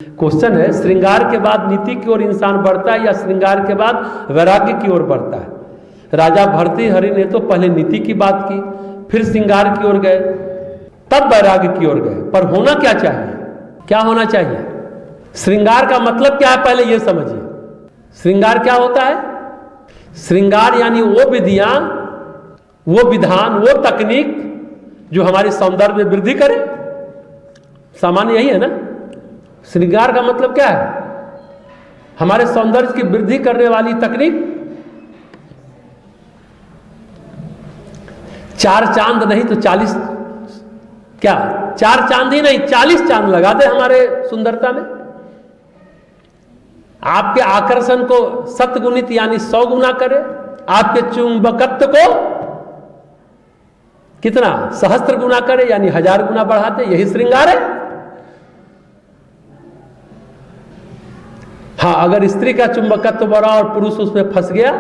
Question है, श्रृंगार के बाद नीति की ओर इंसान बढ़ता है या श्रृंगार के बाद वैराग्य की ओर बढ़ता है? राजा भर्तृहरि ने तो पहले नीति की बात की, फिर श्रृंगार की ओर गए, तब वैराग्य की ओर गए। पर होना क्या चाहिए? क्या होना चाहिए? श्रृंगार का मतलब क्या है, पहले यह समझिए। श्रृंगार क्या होता है? श्रृंगार यानी वो विधियां, वो विधान, वो तकनीक जो हमारी सौंदर्य में वृद्धि करे। सामान्य यही है ना। श्रृंगार का मतलब क्या है? हमारे सौंदर्य की वृद्धि करने वाली तकनीक। 4 चांद नहीं तो 40, क्या 4 चांद ही नहीं 40 चांद लगा दे हमारे सुंदरता में। आपके आकर्षण को 7 गुणित यानी 100 गुना करे, आपके चुंबकत्व को कितना सहस्त्र गुना करे यानी 1000 गुना बढ़ाते। यही श्रृंगार है। हाँ, अगर स्त्री का चुंबकत्व बढ़ा और पुरुष उसमें फंस गया,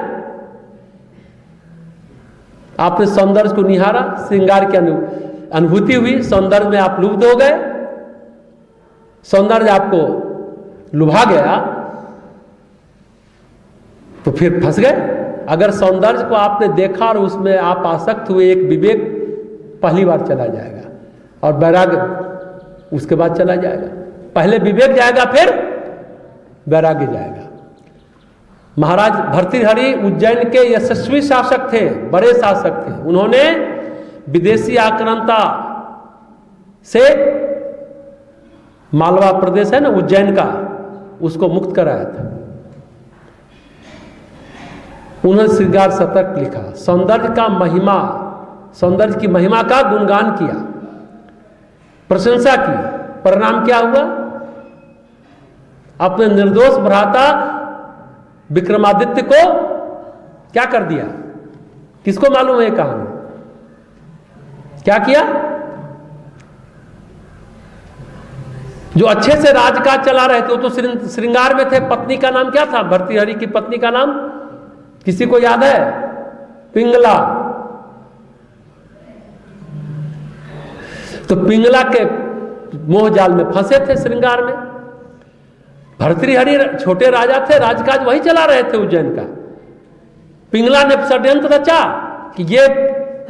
आपने सौंदर्य को निहारा, श्रृंगार की अनुभूति हुई, सौंदर्य में आप लुब्ध हो गए, सौंदर्य आपको लुभा गया तो फिर फंस गए। अगर सौंदर्य को आपने देखा और उसमें आप आसक्त हुए, एक विवेक पहली बार चला जाएगा और वैराग्य उसके बाद चला जाएगा। पहले विवेक जाएगा, फिर वैराग्य जाएगा। महाराज भर्तृहरि उज्जैन के यशस्वी शासक थे, बड़े शासक थे। उन्होंने विदेशी आक्रांता से मालवा प्रदेश है ना उज्जैन का, उसको मुक्त कराया था। उन्होंने श्रृंगार शतक लिखा, सौंदर्य का महिमा, सौंदर्य की महिमा का गुणगान किया, प्रशंसा की। परिणाम क्या हुआ? अपने निर्दोष भ्राता विक्रमादित्य को क्या कर दिया? किसको मालूम है कहानी? क्या किया? जो अच्छे से राजकाज चला रहे थे, वो तो श्रृंगार में थे। पत्नी का नाम क्या था? भर्तृहरि की पत्नी का नाम किसी को याद है? पिंगला। तो पिंगला के मोह जाल में फंसे थे श्रृंगार में। भर्तृहरि छोटे राजा थे, राजकाज वही चला रहे थे उज्जैन का। पिंगला ने षड्यंत्र रचा कि ये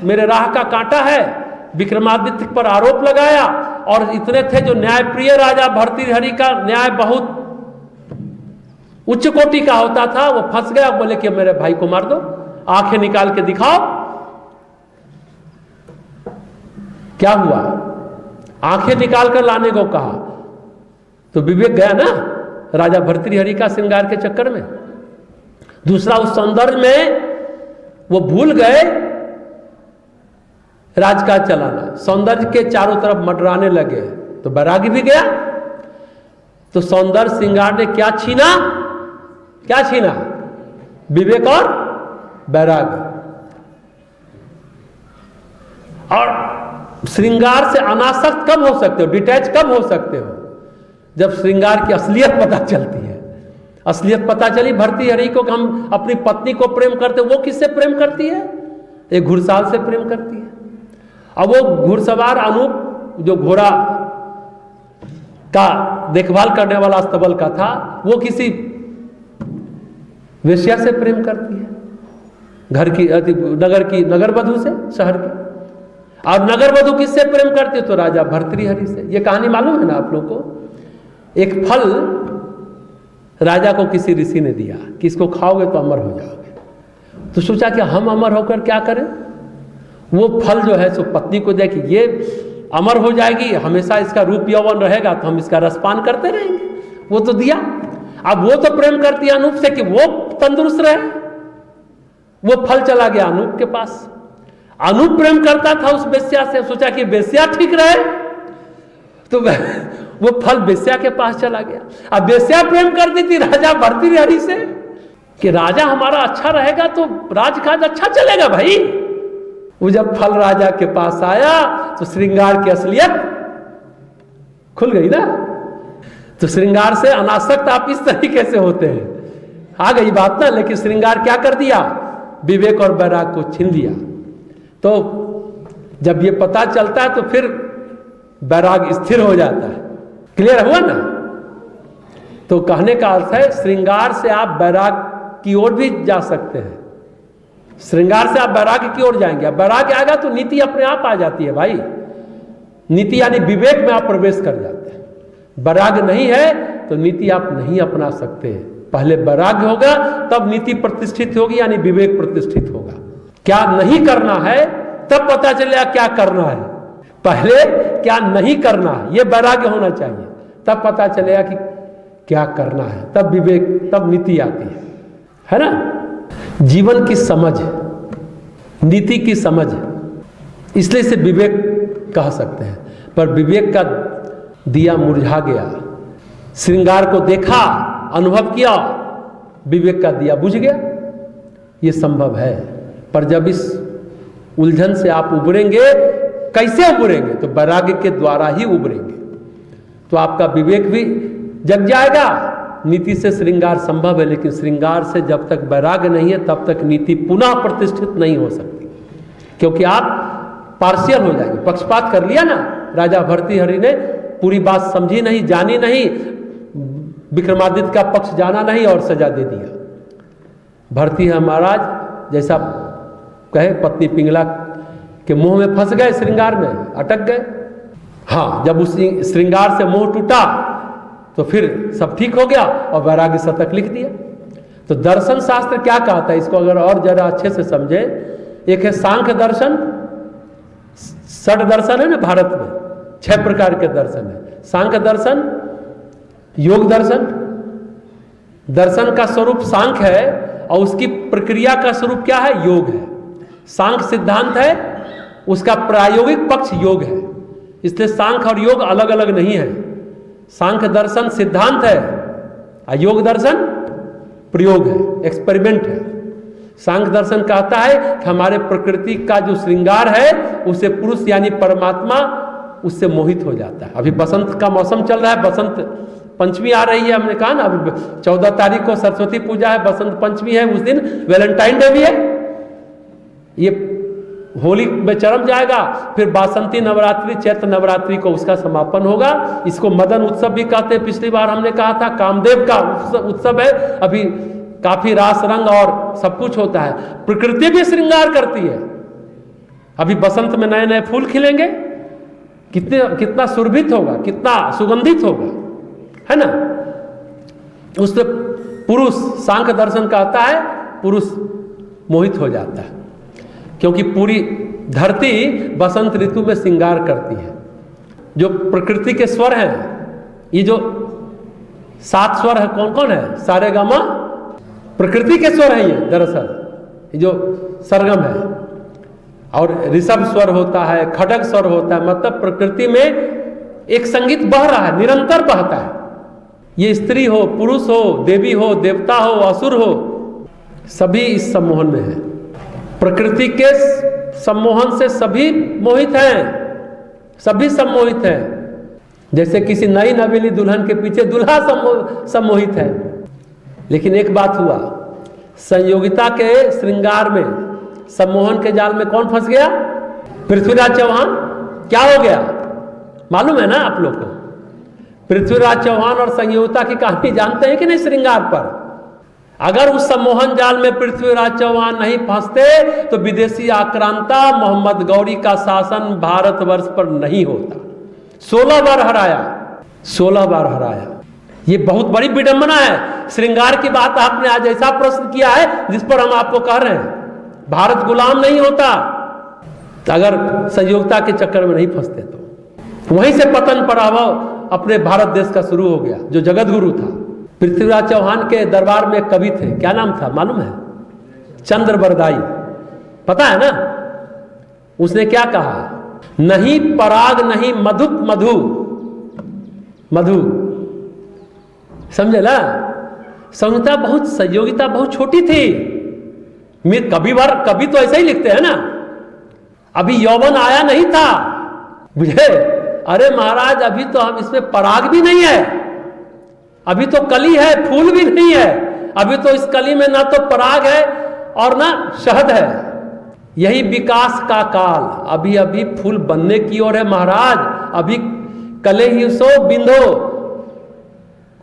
मेरे राह का कांटा है, विक्रमादित्य पर आरोप लगाया। और इतने थे जो न्यायप्रिय राजा भर्तृहरि का न्याय बहुत उच्च कोटि का होता था, वो फंस गया। बोले कि मेरे भाई को मार दो, आंखें निकाल के दिखाओ। क्या हुआ? आंखें निकाल कर लाने को कहा तो विवेक गया ना राजा भर्तृहरि का श्रृंगार के चक्कर में। दूसरा, उस सौंदर्य में वो भूल गए राजकाज चलाना, सौंदर्य के चारों तरफ मंडराने लगे तो वैराग्य भी गया। तो सौंदर्य श्रृंगार ने क्या छीना? क्या छीना? विवेक और वैराग्य। और श्रृंगार से अनासक्त कब हो सकते हो, डिटैच कब हो सकते हो? जब श्रृंगार की असलियत पता चलती है। असलियत पता चली भर्तृहरि को कि हम अपनी पत्नी को प्रेम करते। वो किससे प्रेम करती है? एक घुड़साल से प्रेम करती है। अब वो घुड़सवार अनूप जो घोड़ा का देखभाल करने वाला अस्तबल का था, वो किसी वेश्या से प्रेम करती है, घर की नगर वधू से, शहर की। और नगर वधू किससे प्रेम करती है? तो राजा भर्तृहरि से। ये कहानी मालूम है ना आप लोग को? एक फल राजा को किसी ऋषि ने दिया कि इसको खाओगे तो अमर हो जाओगे। तो सोचा कि हम अमर होकर क्या करें? वो फल जो है सो पत्नी को दे कि ये अमर हो जाएगी, हमेशा इसका रूप यौवन रहेगा, तो हम इसका रसपान करते रहेंगे। वो तो दिया। अब वो तो प्रेम करती है अनूप से कि वो तंदुरुस्त रहे। वो फल चला गया अनूप के पास। अनूप प्रेम करता था उस वेश्या से, सोचा कि वेश्या ठीक रहे, तो वो फल वेश्या के पास चला गया। अब वेश्या प्रेम करती थी राजा भर्तृहरि से कि राजा हमारा अच्छा रहेगा तो राजकाज अच्छा चलेगा भाई। वो जब फल राजा के पास आया तो श्रृंगार की असलियत खुल गई ना। तो श्रृंगार से अनासक्त आप इस तरीके से होते हैं, आ गई बात ना। लेकिन श्रृंगार क्या कर दिया? विवेक और वैराग्य को छीन लिया। तो जब ये पता चलता है तो फिर वैराग्य स्थिर हो जाता है। क्लियर हुआ ना? तो कहने का अर्थ है श्रृंगार से आप वैराग की ओर भी जा सकते हैं। श्रृंगार से आप वैराग्य की ओर जाएंगे, अब वैराग्य आएगा तो नीति अपने आप आ जाती है भाई। नीति यानी विवेक में आप प्रवेश कर जाते हैं। वैराग्य नहीं है तो नीति आप नहीं अपना सकते। पहले वैराग्य होगा तब नीति प्रतिष्ठित होगी, यानी विवेक प्रतिष्ठित होगा। क्या नहीं करना है तब पता चलेगा क्या करना है। पहले क्या नहीं करना है ये वैराग्य होना चाहिए, तब पता चलेगा कि क्या करना है, तब विवेक, तब नीति आती है ना। जीवन की समझ, नीति की समझ, इसलिए इसे विवेक कह सकते हैं। पर विवेक का दिया मुरझा गया, श्रृंगार को देखा, अनुभव किया, विवेक का दिया बुझ गया। ये संभव है, पर जब इस उलझन से आप उबरेंगे, कैसे उबरेंगे? तो वैराग्य के द्वारा ही उबरेंगे। तो आपका विवेक भी जग जाएगा। नीति से श्रृंगार संभव है, लेकिन श्रृंगार से जब तक वैराग्य नहीं है तब तक नीति पुनः प्रतिष्ठित नहीं हो सकती, क्योंकि आप पार्शियल हो जाएंगे। पक्षपात कर लिया ना, राजा भर्तृहरि ने पूरी बात समझी नहीं, जानी नहीं, विक्रमादित्य का पक्ष जाना नहीं और सजा दे दिया। भर्तृहरि महाराज जैसा कहे पत्नी पिंगला के मुंह में फंस गए, श्रृंगार में अटक गए। हाँ, जब उस श्रृंगार से मुंह टूटा तो फिर सब ठीक हो गया और वैराग्य शतक लिख दिया। तो दर्शन शास्त्र क्या कहता है, इसको अगर और जरा अच्छे से समझे। एक है सांख्य दर्शन, 6 दर्शन है ना भारत में, 6 प्रकार के दर्शन है। सांख्य दर्शन, योग दर्शन, दर्शन का स्वरूप सांख्य है और उसकी प्रक्रिया का स्वरूप क्या है? योग है। सांख्य सिद्धांत है, उसका प्रायोगिक पक्ष योग है। इसलिए सांख्य और योग अलग अलग नहीं है। सांख्य दर्शन सिद्धांत है और योग दर्शन प्रयोग है, एक्सपेरिमेंट है। सांख्य दर्शन कहता है कि हमारे प्रकृति का जो श्रृंगार है उसे पुरुष यानी परमात्मा उससे मोहित हो जाता है। अभी बसंत का मौसम चल रहा है, बसंत पंचमी आ रही है, हमने कहा ना अभी 14 तारीख को सरस्वती पूजा है, बसंत पंचमी है, उस दिन वैलेंटाइन डे भी है। ये होली में चरम जाएगा, फिर बासंती नवरात्रि, चैत्र नवरात्रि को उसका समापन होगा। इसको मदन उत्सव भी कहते हैं। पिछली बार हमने कहा था कामदेव का उत्सव है। अभी काफी रास रंग और सब कुछ होता है। प्रकृति भी श्रृंगार करती है। अभी बसंत में नए नए फूल खिलेंगे, कितना सुरभित होगा, कितना सुगंधित होगा, है ना। उससे पुरुष, सांख्य दर्शन कहता है पुरुष मोहित हो जाता है, क्योंकि पूरी धरती बसंत ऋतु में श्रृंगार करती है। जो प्रकृति के स्वर हैं, ये जो 7 स्वर है कौन कौन है? सारे गामा प्रकृति के स्वर है। ये दरअसल ये जो सरगम है, और ऋषभ स्वर होता है, खड़ग स्वर होता है। मतलब प्रकृति में एक संगीत बह रहा है, निरंतर बहता है। ये स्त्री हो, पुरुष हो, देवी हो, देवता हो, असुर हो, सभी इस सम्मोहन में है। प्रकृति के सम्मोहन से सभी मोहित हैं, सभी सम्मोहित हैं। जैसे किसी नई नवेली दुल्हन के पीछे दूल्हा सम्मोहित है। लेकिन एक बात हुआ, संयोगिता के श्रृंगार में, सम्मोहन के जाल में कौन फंस गया? पृथ्वीराज चौहान। क्या हो गया मालूम है ना आप लोग को? पृथ्वीराज चौहान और संयोगिता की कहानी जानते हैं कि नहीं? श्रृंगार पर अगर उस सम्मोहन जाल में पृथ्वीराज चौहान नहीं फंसते तो विदेशी आक्रांता मोहम्मद गौरी का शासन भारतवर्ष पर नहीं होता। 16 बार हराया, 16 बार हराया। ये बहुत बड़ी विडंबना है। श्रृंगार की बात आपने आज ऐसा प्रश्न किया है जिस पर हम आपको कह रहे हैं भारत गुलाम नहीं होता अगर संयोगिता के चक्कर में नहीं फंसते। तो वहीं से पतन पराभव अपने भारत देश का शुरू हो गया। जो जगत गुरु था, पृथ्वीराज चौहान के दरबार में एक कवि थे, क्या नाम था मालूम है? चंद्र बरदाई, पता है ना? उसने क्या कहा? नहीं पराग नहीं मधुप मधु, मधु, समझे ना? संयोगिता बहुत, संयोगिता बहुत छोटी थी। कभी तो ऐसा ही लिखते हैं ना, अभी यौवन आया नहीं था, बुझे? अरे महाराज अभी तो हम इसमें पराग भी नहीं है, अभी तो कली है, फूल भी नहीं है। अभी तो इस कली में ना तो पराग है और ना शहद है। यही विकास का काल, अभी अभी फूल बनने की ओर है महाराज। अभी कले ही सो बिंदो,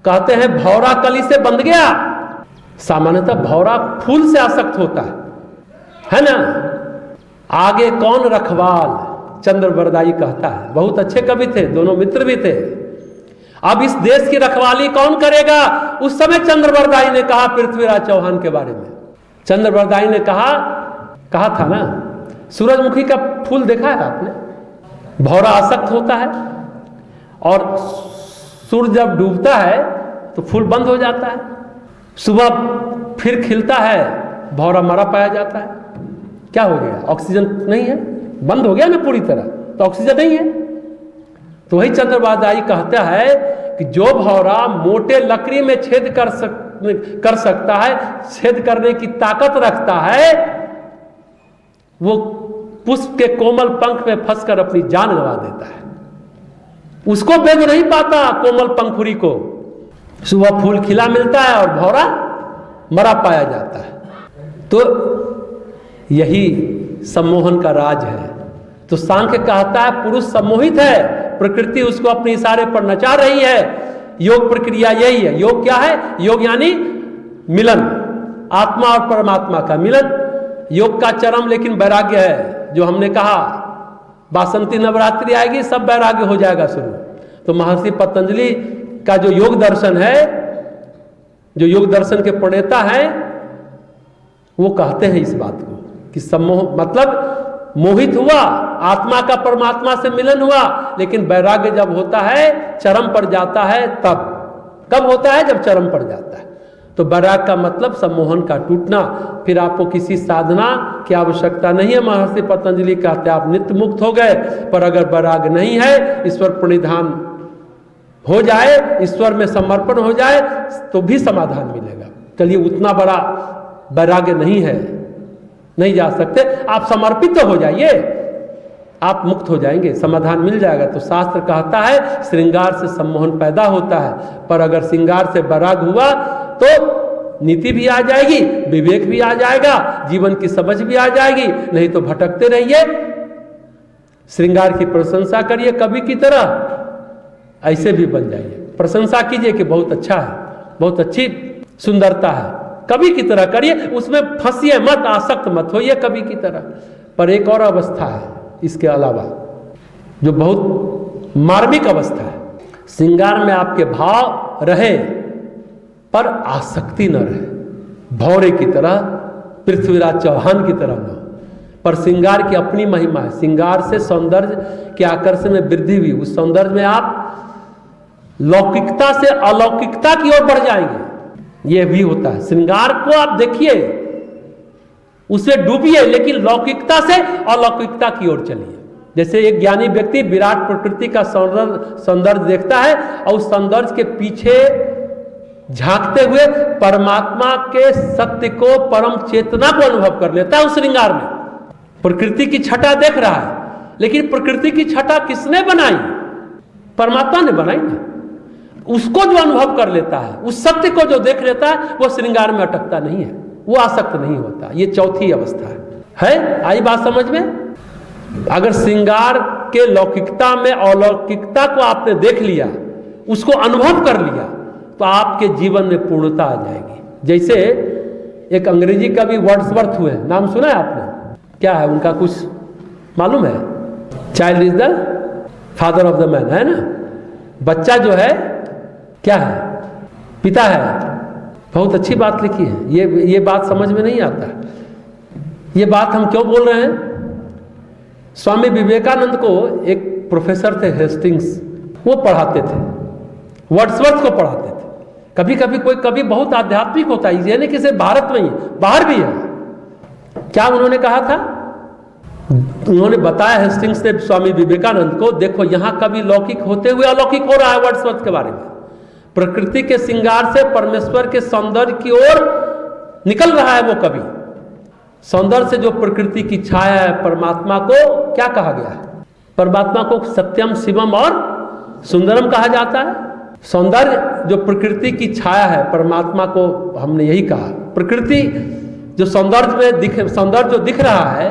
कहते हैं भौरा कली से बंध गया। सामान्यतः भौरा फूल से आसक्त होता है ना। आगे कौन रखवाल, चंद्रवरदाई कहता है। बहुत अच्छे कवि थे, दोनों मित्र भी थे। अब इस देश की रखवाली कौन करेगा? उस समय चंद्रवरदाई ने कहा पृथ्वीराज चौहान के बारे में। चंद्रवरदाई ने कहा था ना, सूरजमुखी का फूल देखा है आपने? भौरा आसक्त होता है और सूर्य जब डूबता है तो फूल बंद हो जाता है, सुबह फिर खिलता है, भौरा मरा पाया जाता है। क्या हो गया? ऑक्सीजन नहीं है, बंद हो गया ना पूरी तरह, तो ऑक्सीजन नहीं है। तो वही चंद्रवरदाई कहता है कि जो भौरा मोटे लकड़ी में छेद कर सकता है, छेद करने की ताकत रखता है, वो पुष्प के कोमल पंख में फंसकर अपनी जान गंवा देता है। उसको बेच नहीं पाता कोमल पंखुड़ी को। सुबह फूल खिला मिलता है और भौरा मरा पाया जाता है। तो यही सम्मोहन का राज है। तो सांख्य कहता है पुरुष सम्मोहित है, प्रकृति उसको अपने इशारे पर नचा रही है। योग प्रक्रिया यही है। योग क्या है? योग यानी मिलन, आत्मा और परमात्मा का मिलन। योग का चरम लेकिन वैराग्य है। जो हमने कहा बासंती नवरात्रि आएगी, सब वैराग्य हो जाएगा शुरू। तो महर्षि पतंजलि का जो योग दर्शन है, जो योग दर्शन के प्रणेता हैं, वो कहते हैं इस बात को कि सम्मोह मतलब मोहित हुआ, आत्मा का परमात्मा से मिलन हुआ, लेकिन वैराग्य जब होता है, चरम पर जाता है, तब कब होता है? जब चरम पर जाता है। तो वैराग का मतलब सम्मोहन का टूटना। फिर आपको किसी साधना की आवश्यकता नहीं है। महर्षि पतंजलि कहते हैं आप नित्य मुक्त हो गए। पर अगर वैराग नहीं है, ईश्वर प्रणिधान हो जाए, ईश्वर में समर्पण हो जाए, तो भी समाधान मिलेगा। चलिए, उतना बड़ा वैराग्य नहीं है, नहीं जा सकते, आप समर्पित तो हो जाइए, आप मुक्त हो जाएंगे, समाधान मिल जाएगा। तो शास्त्र कहता है श्रृंगार से सम्मोहन पैदा होता है। पर अगर श्रृंगार से वैराग हुआ तो नीति भी आ जाएगी, विवेक भी आ जाएगा, जीवन की समझ भी आ जाएगी। नहीं तो भटकते रहिए, श्रृंगार की प्रशंसा करिए कवि की तरह, ऐसे भी बन जाइए। प्रशंसा कीजिए कि बहुत अच्छा है, बहुत अच्छी सुंदरता है, कवि की तरह करिए, उसमें फंसिए मत, आसक्त मत होइए कवि की तरह। पर एक और अवस्था है इसके अलावा, जो बहुत मार्मिक अवस्था है। श्रृंगार में आपके भाव रहे पर आसक्ति न रहे, भौरे की तरह, पृथ्वीराज चौहान की तरह न हो। पर श्रृंगार की अपनी महिमा है। श्रृंगार से सौंदर्य के आकर्षण में वृद्धि हुई, उस सौंदर्य में आप लौकिकता से अलौकिकता की ओर बढ़ जाएंगे। यह भी होता है। श्रृंगार को आप देखिए, उसे डूबिए, लेकिन लौकिकता से अलौकिकता की ओर चलिए। जैसे एक ज्ञानी व्यक्ति विराट प्रकृति का सौंदर्य देखता है और उस सौंदर्य के पीछे झांकते हुए परमात्मा के सत्य को, परम चेतना को अनुभव कर लेता है। उस श्रृंगार में प्रकृति की छटा देख रहा है, लेकिन प्रकृति की छटा किसने बनाई? परमात्मा ने बनाई ना। उसको जो अनुभव कर लेता है, उस सत्य को जो देख लेता है, वो श्रृंगार में अटकता नहीं है, वो आसक्त नहीं होता। ये चौथी अवस्था है। आई बात समझ में? अगर श्रृंगार के लौकिकता में अलौकिकता को आपने देख लिया, उसको अनुभव कर लिया, तो आपके जीवन में पूर्णता आ जाएगी। जैसे एक अंग्रेजी कवि वर्ड्सवर्थ हुए, नाम सुना है आपने? क्या है उनका, कुछ मालूम है? Child is the father of the man, है ना। बच्चा जो है क्या है? पिता है। बहुत अच्छी बात लिखी है। ये बात समझ में नहीं आता। ये बात हम क्यों बोल रहे हैं? स्वामी विवेकानंद को एक प्रोफेसर थे हेस्टिंग्स, वो पढ़ाते थे, वर्ड्सवर्थ को पढ़ाते थे। कभी कभी कोई कवि बहुत आध्यात्मिक होता है, यानी कि सिर्फ भारत में ही, बाहर भी है। क्या उन्होंने कहा था? उन्होंने बताया हेस्टिंग्स ने स्वामी विवेकानंद को, देखो यहाँ कभी लौकिक होते हुए अलौकिक हो रहा है वर्ड्सवर्थ के बारे में। प्रकृति के श्रृंगार से परमेश्वर के सौंदर्य की ओर निकल रहा है वो कवि। सौंदर्य से जो प्रकृति की छाया है, परमात्मा को क्या कहा गया है? परमात्मा को सत्यम, शिवम और सुंदरम कहा जाता है। सौंदर्य जो प्रकृति की छाया है, परमात्मा को हमने यही कहा। प्रकृति जो सौंदर्य जो दिख रहा है,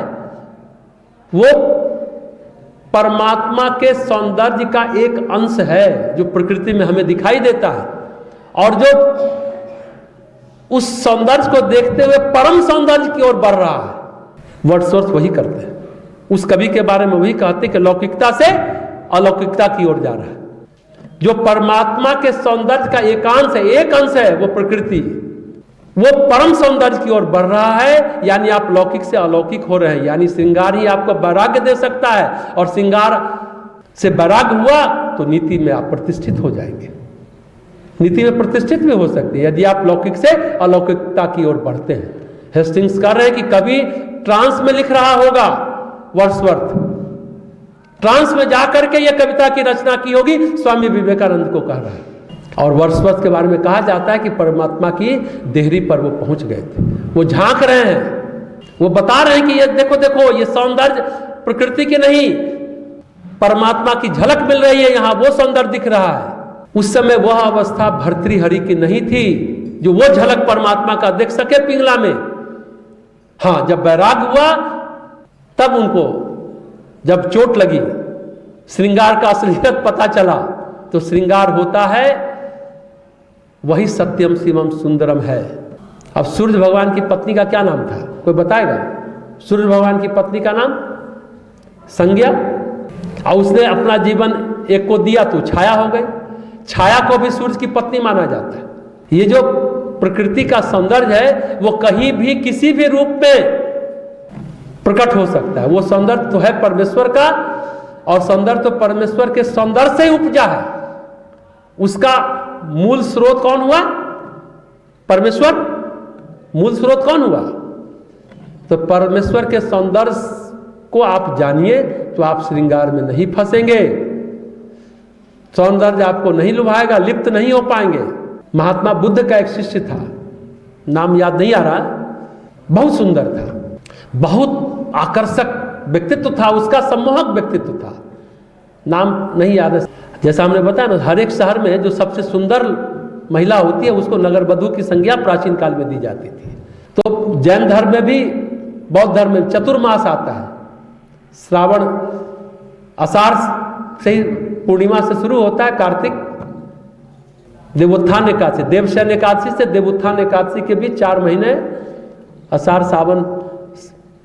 वो परमात्मा के सौंदर्य का एक अंश है जो प्रकृति में हमें दिखाई देता है। और जो उस सौंदर्य को देखते हुए परम सौंदर्य की ओर बढ़ रहा है, वर्ड्सवर्थ वही करते हैं। उस कवि के बारे में वही कहते कि लौकिकता से अलौकिकता की ओर जा रहा है। जो परमात्मा के सौंदर्य का एकांश है, एक अंश है, वो प्रकृति, वो परम सौंदर्य की ओर बढ़ रहा है। यानी आप लौकिक से अलौकिक हो रहे हैं। यानी श्रृंगार ही आपको वैराग्य दे सकता है, और श्रृंगार से वैराग्य हुआ तो नीति में आप प्रतिष्ठित हो जाएंगे। नीति में प्रतिष्ठित भी हो सकते हैं यदि आप लौकिक से अलौकिकता की ओर बढ़ते हैं। हेस्टिंग्स कर रहे हैं कि कभी ट्रांस में लिख रहा होगा, वर्ड्सवर्थ ट्रांस में जाकर के यह कविता की रचना की होगी, स्वामी विवेकानंद को कह रहा है। और वर्ड्सवर्थ के बारे में कहा जाता है कि परमात्मा की देहरी पर वो पहुंच गए थे। वो झांक रहे हैं, वो बता रहे हैं कि ये देखो देखो, ये सौंदर्य प्रकृति के नहीं, परमात्मा की झलक मिल रही है, यहां वो सौंदर्य दिख रहा है। उस समय वह अवस्था भर्तृहरि की नहीं थी जो वो झलक परमात्मा का देख सके पिंगला में। हाँ, जब वैराग हुआ तब उनको जब चोट लगी, श्रृंगार का असलियत पता चला, तो श्रृंगार होता है वही सत्यम शिवम सुंदरम है। अब सूर्य भगवान की पत्नी का क्या नाम था, कोई बताएगा? सूर्य भगवान की पत्नी का नाम संज्ञा, और उसने अपना जीवन एक को दिया तो छाया हो गई। छाया को भी सूर्य की पत्नी माना जाता है। ये जो प्रकृति का सौंदर्य है वो कहीं भी किसी भी रूप में प्रकट हो सकता है। वो सौंदर्य तो है परमेश्वर का, और सौंदर्य तो परमेश्वर के सौंदर्य से ही उपजा है। उसका मूल स्रोत कौन हुआ? परमेश्वर। मूल स्रोत कौन हुआ? तो परमेश्वर के सौंदर्य को आप जानिए तो आप श्रृंगार में नहीं फंसेंगे, सौंदर्य आपको नहीं लुभाएगा, लिप्त नहीं हो पाएंगे। महात्मा बुद्ध का एक शिष्य था, नाम याद नहीं आ रहा, बहुत सुंदर था, बहुत आकर्षक व्यक्तित्व था, उसका सम्मोहक व्यक्तित्व था, नाम नहीं याद है। जैसा हमने बताया ना, हर एक शहर में जो सबसे सुंदर महिला होती है उसको नगर वधू की संज्ञा प्राचीन काल में दी जाती थी। तो जैन धर्म में भी, बौद्ध धर्म में चतुर्मास आता है। श्रावण आषाढ़ से ही पूर्णिमा से शुरू होता है, कार्तिक देवोत्थान एकादशी, देवशयन एकादशी से देवोत्थान एकादशी के बीच 4 महीने, आषाढ़ सावन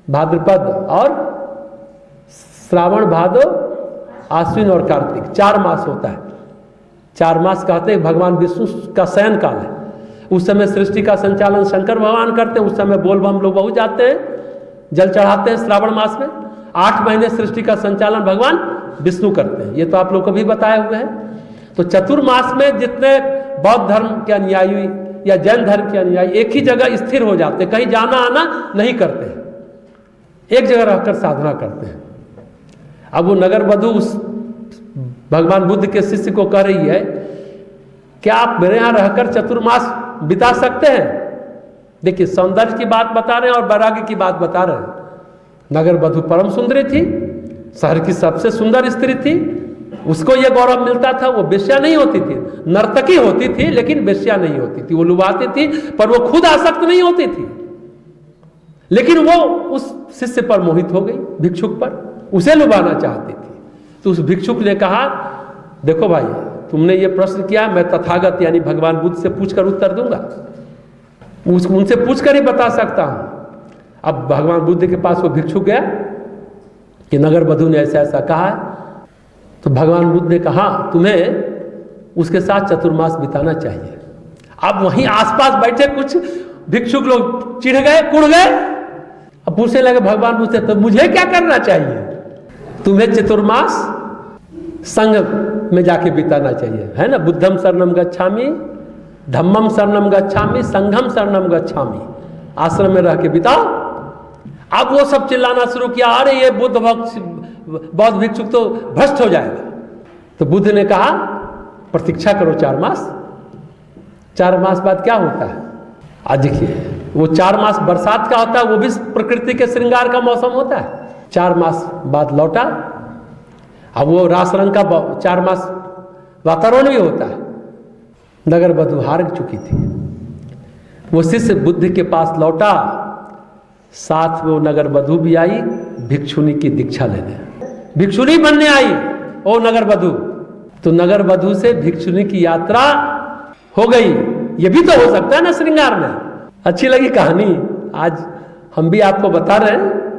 भाद्रपद और श्रावण भादो आश्विन और कार्तिक, 4 मास होता है। 4 मास कहते हैं भगवान विष्णु का शयन काल है। उस समय सृष्टि का संचालन शंकर भगवान करते हैं। उस समय बोलबम लोग बहुत जाते हैं, जल चढ़ाते हैं श्रावण मास में। 8 महीने सृष्टि का संचालन भगवान विष्णु करते हैं, ये तो आप लोग को भी बताए हुए हैं। तो चतुर्मास में जितने बौद्ध धर्म के अनुयायी या जैन धर्म के अनुयायी एक ही जगह स्थिर हो जाते हैं, कहीं जाना आना नहीं करते हैं, एक जगह रहकर साधना करते हैं। अब वो नगर वधू उस भगवान बुद्ध के शिष्य को कह रही है, क्या आप मेरे यहां रहकर चतुर्मास बिता सकते हैं? देखिए, सौंदर्य की बात बता रहे हैं और वैराग्य की बात बता रहे हैं। नगर वधू परम सुंदरी थी, शहर की सबसे सुंदर स्त्री थी, उसको यह गौरव मिलता था। वो वेश्या नहीं होती थी, नर्तकी होती थी लेकिन वेश्या नहीं होती थी। वो लुभाती थी पर वो खुद आसक्त नहीं होती थी। लेकिन वो उस शिष्य पर मोहित हो गई, भिक्षुक पर, उसे लुभाना चाहती थी। तो उस भिक्षुक ने कहा, देखो भाई, तुमने ये प्रश्न किया, मैं तथागत यानी भगवान बुद्ध से पूछकर उत्तर दूंगा, उनसे पूछकर ही बता सकता हूं। अब भगवान बुद्ध के पास वो भिक्षुक गया कि नगर वधू ने ऐसा ऐसा कहा है। तो भगवान बुद्ध ने कहा, तुम्हें उसके साथ चतुर्मास बिताना चाहिए। अब वहीं आसपास बैठे कुछ भिक्षुक लोग चिढ़ गए, कुड़ गए। अब पूछने लगे भगवान बुद्ध से, तो मुझे क्या करना चाहिए? तुम्हें चतुर्मास संघ में जाके बिताना चाहिए, है ना। बुद्धम शरणम गच्छामि, धम्मम शरणम गच्छामि, संघम शरणम गच्छामि। आश्रम में रह के बिताओ। अब वो सब चिल्लाना शुरू किया, अरे ये बौद्ध भिक्षुक तो भ्रष्ट हो जाएगा। तो बुद्ध ने कहा, प्रतीक्षा करो 4 मास। 4 मास बाद क्या होता है? आज देखिए, वो 4 मास बरसात का होता है, वो भी प्रकृति के श्रृंगार का मौसम होता है। 4 मास बाद लौटा। अब वो रास रंग का 4 मास वातावरण भी होता है। नगर वधू हार चुकी थी। वो शिष्य बुद्ध के पास लौटा, साथ में वो नगर वधू भी आई, भिक्षुनी की दीक्षा लेने, भिक्षुनी बनने आई वो नगर वधू। तो नगर वधू से भिक्षुनी की यात्रा हो गई, ये भी तो हो सकता है ना श्रृंगार में। अच्छी लगी कहानी, आज हम भी आपको बता रहे हैं